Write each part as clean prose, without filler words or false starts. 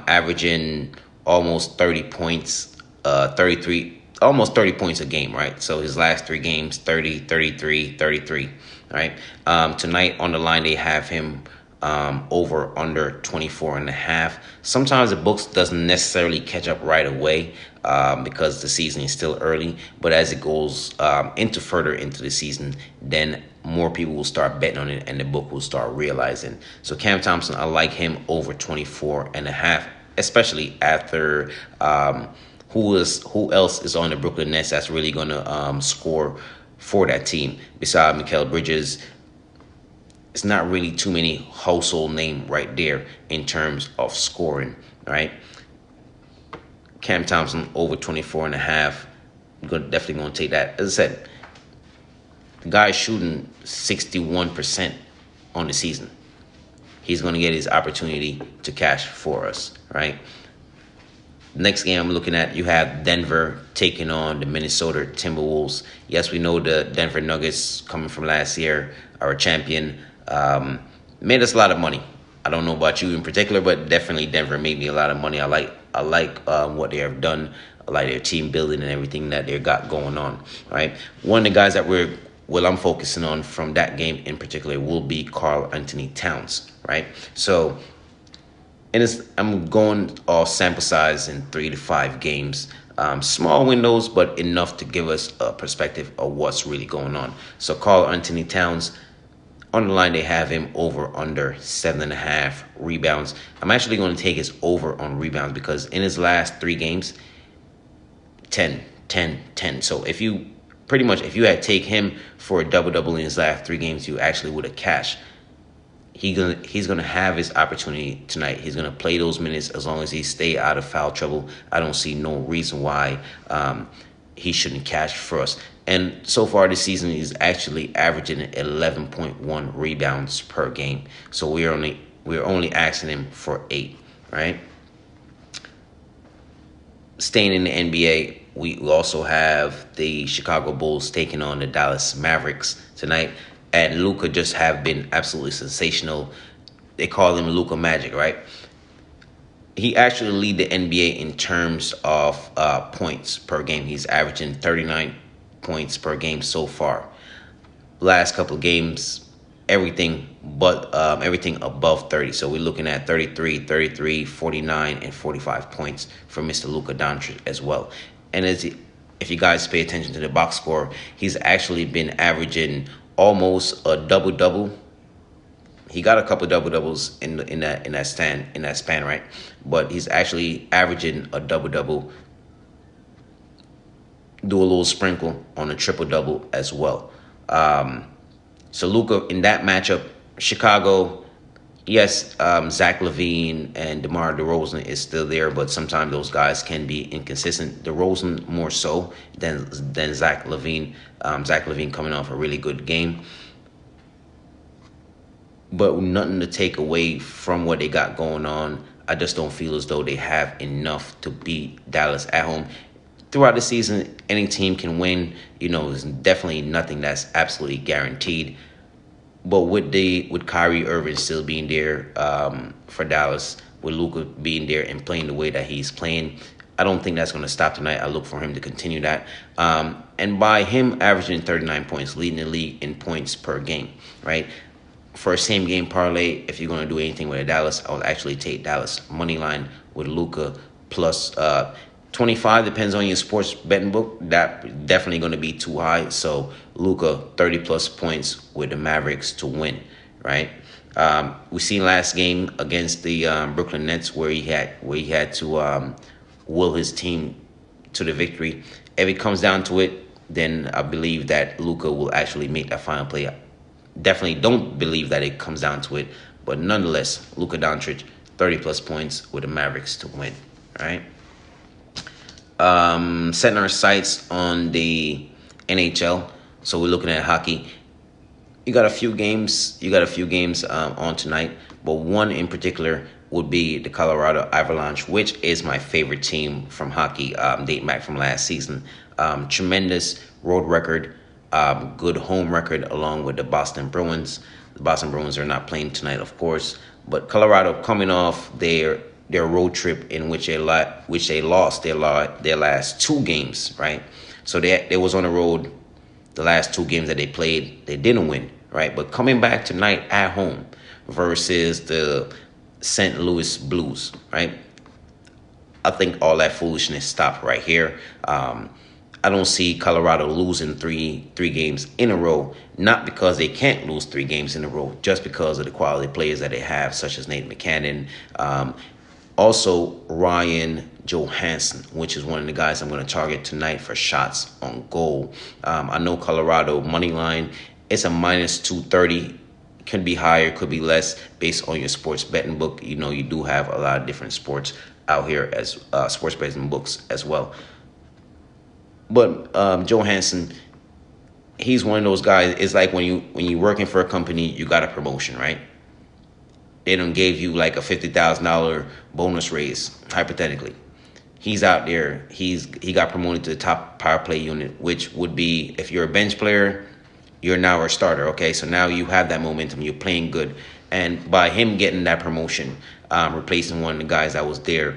Averaging almost 30 points, 33, almost 30 points a game, right? So his last three games, 30, 33, 33, right? Tonight on the line, they have him over under 24 and a half. Sometimes the books doesn't necessarily catch up right away because the season is still early. But as it goes into further into the season, then more people will start betting on it and the book will start realizing. So Cam Thompson, I like him over 24 and a half, especially after who else is on the Brooklyn Nets that's really going to score for that team besides Mikal Bridges. It's not really too many household name right there in terms of scoring, right? Cam Thompson over 24 and a half. Definitely going to take that. As I said, the guy's shooting 61% on the season. He's going to get his opportunity to cash for us, right? Next game I'm looking at, you have Denver taking on the Minnesota Timberwolves. Yes, we know the Denver Nuggets coming from last year are a champion. Made us a lot of money. I don't know about you in particular, but definitely Denver made me a lot of money. I like what they have done. I like their team building and everything that they got going on. Right. One of the guys that I'm focusing on from that game in particular will be Karl Anthony Towns. Right. So, I'm going off sample size in 3 to 5 games. Small windows, but enough to give us a perspective of what's really going on. So Karl Anthony Towns, on the line, they have him over under 7.5 rebounds. I'm actually going to take his over on rebounds because in his last 3 games, 10, 10, 10. So if you had take him for a double in his last 3 games, you actually would have cashed. He's gonna have his opportunity tonight. He's gonna play those minutes as long as he stay out of foul trouble. I don't see no reason why he shouldn't cash for us. And so far this season, he's actually averaging 11.1 rebounds per game. So we're only asking him for 8, right? Staying in the NBA, we also have the Chicago Bulls taking on the Dallas Mavericks tonight. And Luka just have been absolutely sensational. They call him Luka Magic, right? He actually lead the NBA in terms of points per game. He's averaging 39 points per game so far. Last couple of games, everything above 30. So we're looking at 33, 49, and 45 points for Mr. Luka Doncic as well. And if you guys pay attention to the box score, he's actually been averaging almost a double-double. He got a couple double-doubles in that span, right? But he's actually averaging a double-double. Do a little sprinkle on a triple-double as well. So Luka in that matchup, Chicago, yes, Zach LaVine and DeMar DeRozan is still there, but sometimes those guys can be inconsistent. DeRozan more so than Zach LaVine. Zach LaVine coming off a really good game. But nothing to take away from what they got going on. I just don't feel as though they have enough to beat Dallas at home. Throughout the season, any team can win. There's definitely nothing that's absolutely guaranteed. But with Kyrie Irving still being there for Dallas, with Luka being there and playing the way that he's playing, I don't think that's going to stop tonight. I look for him to continue that. And by him averaging 39 points, leading the league in points per game, right? For a same game parlay, if you're going to do anything with a Dallas, I'll actually take Dallas money line with Luka plus 25. Depends on your sports betting book. That definitely going to be too high. So Luka 30 plus points with the Mavericks to win, right? We seen last game against the Brooklyn Nets where he had to will his team to the victory. If it comes down to it, then I believe that Luka will actually make that final play. Definitely don't believe that it comes down to it, but nonetheless, Luka Doncic 30 plus points with the Mavericks to win. All right. Setting our sights on the NHL, so we're looking at hockey. You got a few games. On tonight, but one in particular would be the Colorado Avalanche, which is my favorite team from hockey, dating back from last season. Tremendous road record, good home record, along with the Boston Bruins. The Boston Bruins are not playing tonight, of course, but Colorado coming off their road trip in which they lost their last two games, right? So they was on the road. The last two games that they played, they didn't win, right? But coming back tonight at home versus the St. Louis Blues, right? I think all that foolishness stopped right here. I don't see Colorado losing three games in a row, not because they can't lose 3 games in a row, just because of the quality players that they have, such as Nate McKinnon. Also, Ryan Johansson, which is one of the guys I'm going to target tonight for shots on goal. I know Colorado money line, it's a minus 230. Can be higher, could be less, based on your sports betting book. You know, you do have a lot of different sports out here as sports betting books as well. But Johansson, he's one of those guys. It's like when you're working for a company, you got a promotion, right? They done gave you like a $50,000 bonus raise, hypothetically. He's out there. He got promoted to the top power play unit, which would be, if you're a bench player, you're now a starter. Okay, so now you have that momentum. You're playing good, and by him getting that promotion, replacing one of the guys that was there,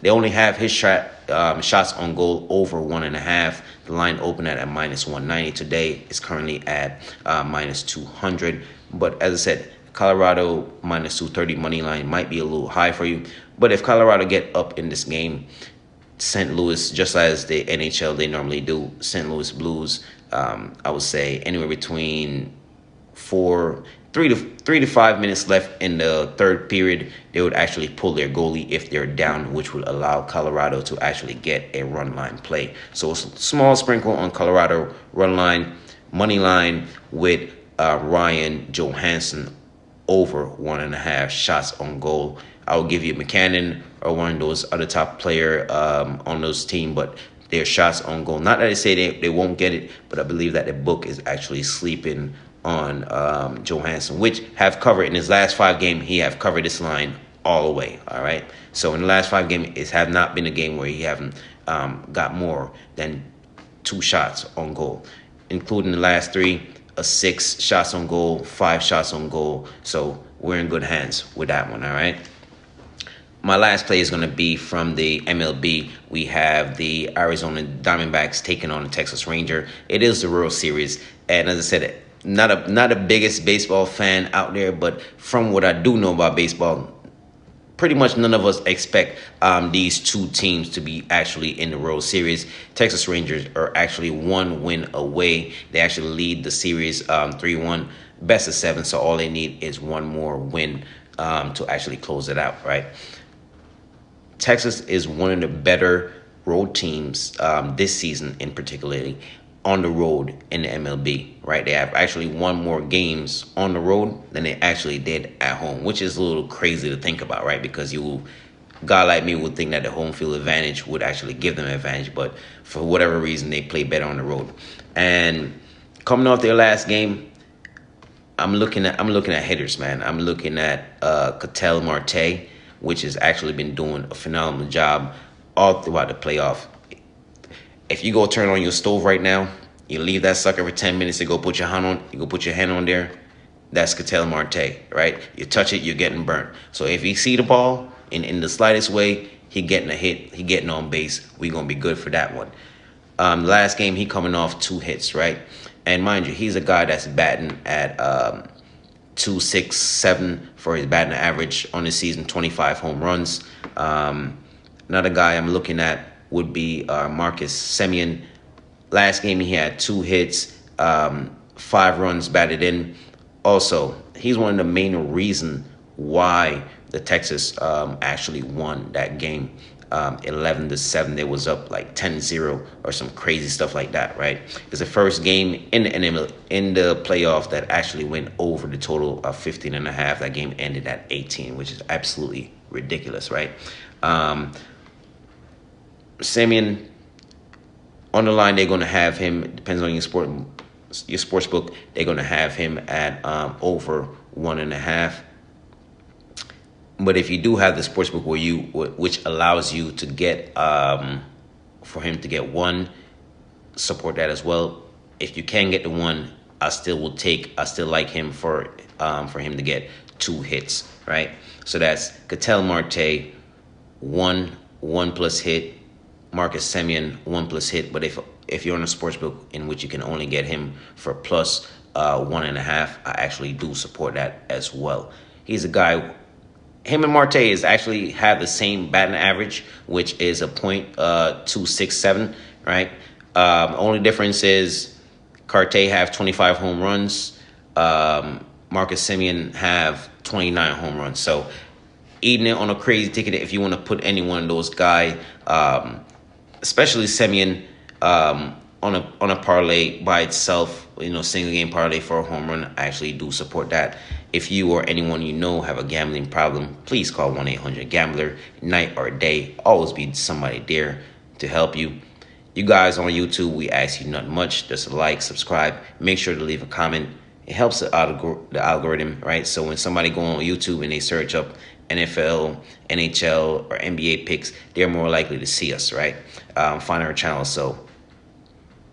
they only have his shots on goal over 1.5. The line opened at minus 190 today. It's currently at minus 200. But as I said, Colorado minus 230 money line might be a little high for you. But if Colorado get up in this game, St. Louis, just as the NHL they normally do, St. Louis Blues, I would say anywhere between 3 to 5 minutes left in the third period, they would actually pull their goalie if they're down, which would allow Colorado to actually get a run line play. So a small sprinkle on Colorado run line, money line with Ryan Johansson over 1.5 shots on goal. I will give you McKinnon or one of those other top player on those team, but their shots on goal. Not that I say they won't get it, but I believe that the book is actually sleeping on Johansson, which have covered in his last 5 games. He have covered this line all the way. All right. So in the last 5 games, it have not been a game where he haven't got more than 2 shots on goal, including the last 3. 6 shots on goal, 5 shots on goal. So we're in good hands with that one, all right? My last play is going to be from the MLB. We have the Arizona Diamondbacks taking on the Texas Ranger. It is the World Series. And as I said, not the biggest baseball fan out there, but from what I do know about baseball, pretty much none of us expect these two teams to be actually in the World Series. Texas Rangers are actually 1 win away. They actually lead the series 3-1, best of 7. So all they need is 1 more win to actually close it out, right? Texas is one of the better road teams this season, in particularly on the road in the MLB, right? They have actually won more games on the road than they actually did at home, which is a little crazy to think about, right? Because a guy like me would think that the home field advantage would actually give them an advantage, but for whatever reason, they play better on the road. And coming off their last game, I'm looking at hitters, man. I'm looking at Ketel Marte, which has actually been doing a phenomenal job all throughout the playoff. If you go turn on your stove right now, you leave that sucker for 10 minutes to go put your hand on there, that's Ketel Marte, right? You touch it, you're getting burnt. So if you see the ball in the slightest way, he getting a hit, he getting on base, we're going to be good for that one. Last game, he coming off 2 hits, right? And mind you, he's a guy that's batting at 267 for his batting average on the season, 25 home runs. Another guy I'm looking at would be Marcus Semien. Last game he had 2 hits, 5 runs batted in. Also, he's one of the main reasons why the Texas actually won that game. 11-7, they was up like 10-0 or some crazy stuff like that, right? It's the first game in the playoff that actually went over the total of 15.5. That game ended at 18, which is absolutely ridiculous, right? Simeon, on the line, they're going to have him, depends on your sports book, they're going to have him at over 1.5. But if you do have the sportsbook which allows you to get for him to get 1, support that as well. If you can get the 1, I still like him for him to get 2 hits, right? So that's Ketel Marte, 1 plus hit, Marcus Semien, 1 plus hit. But if you're on a sportsbook in which you can only get him for plus 1.5, I actually do support that as well. He's a guy. Him and Marte is actually have the same batting average, which is a .267, right? Only difference is Carte have 25 home runs. Marcus Semien have 29 home runs. So eating it on a crazy ticket, if you want to put any one of those guys, especially Semien, on a parlay by itself, single game parlay for a home run, I actually do support that. If you or anyone you know have a gambling problem, please call 1-800-GAMBLER. Night or day, always be somebody there to help you. You guys on YouTube, we ask you not much, just a like, subscribe, make sure to leave a comment. It helps the algorithm, right? So when somebody go on YouTube and they search up NFL, NHL, or NBA picks, they're more likely to see us, right? Find our channel. So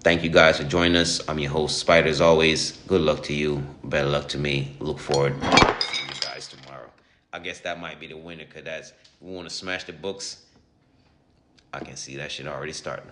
thank you guys for joining us. I'm your host, Spider, as always. Good luck to you. Better luck to me. Look forward to seeing you guys tomorrow. I guess that might be the winner, because we want to smash the books. I can see that shit already starting.